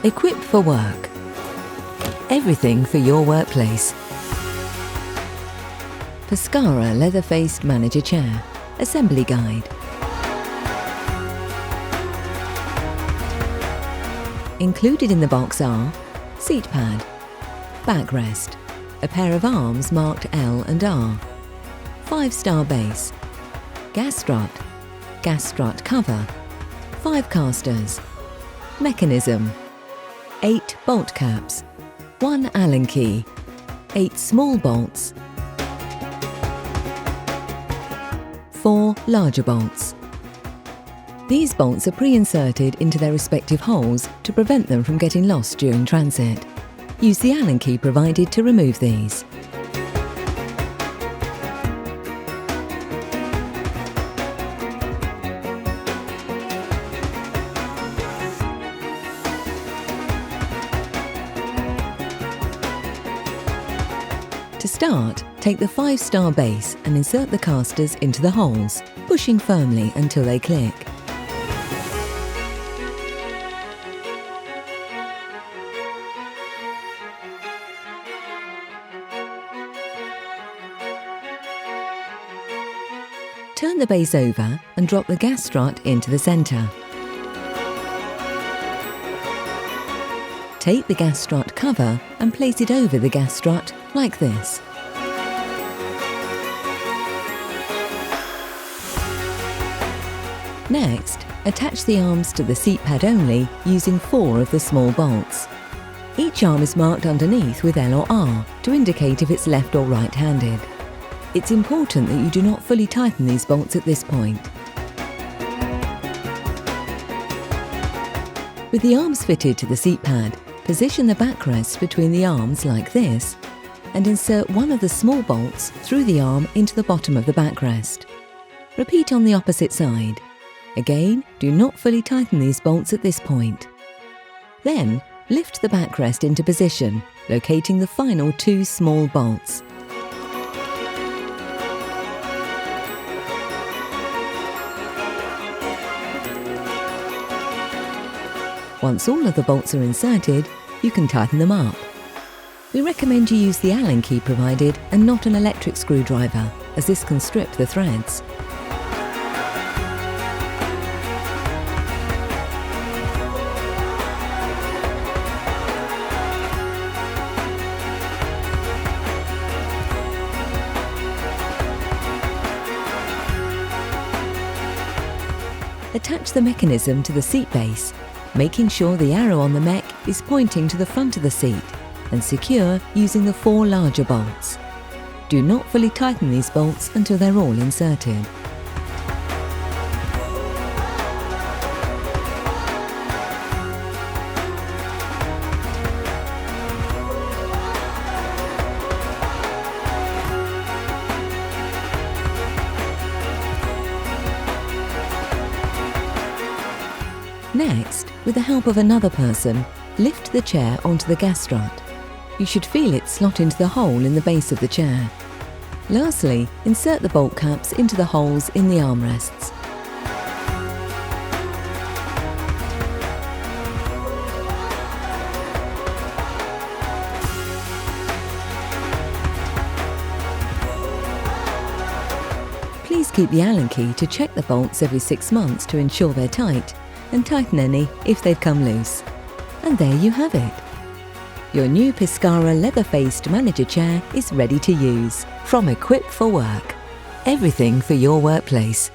Equipped for work. Everything for your workplace. Pescara Leather Manager Chair. Assembly Guide. Included in the box are seat pad, backrest, a pair of arms marked L and R, 5-star base, gas strut cover, 5 casters, mechanism, 8 bolt caps, 1 Allen key, 8 small bolts, 4 larger bolts. These bolts are pre-inserted into their respective holes to prevent them from getting lost during transit. Use the Allen key provided to remove these. To start, take the 5-star base and insert the casters into the holes, pushing firmly until they click. Turn the base over and drop the gas strut into the centre. Take the gas strut cover and place it over the gas strut like this. Next, attach the arms to the seat pad only using 4 of the small bolts. Each arm is marked underneath with L or R to indicate if it's left or right-handed. It's important that you do not fully tighten these bolts at this point. With the arms fitted to the seat pad, position the backrest between the arms like this and insert one of the small bolts through the arm into the bottom of the backrest. Repeat on the opposite side. Again, do not fully tighten these bolts at this point. Then, lift the backrest into position, locating the final 2 small bolts. Once all of the bolts are inserted, you can tighten them up. We recommend you use the Allen key provided and not an electric screwdriver, as this can strip the threads. Attach the mechanism to the seat base, making sure the arrow on the mech is pointing to the front of the seat, and secure using the 4 larger bolts. Do not fully tighten these bolts until they're all inserted. Next, with the help of another person, lift the chair onto the gas strut. You should feel it slot into the hole in the base of the chair. Lastly, insert the bolt caps into the holes in the armrests. Please keep the Allen key to check the bolts every 6 months to ensure they're tight, and tighten any if they've come loose. And there you have it. Your new Pescara Leather Manager Chair is ready to use. From Equipped for Work. Everything for your workplace.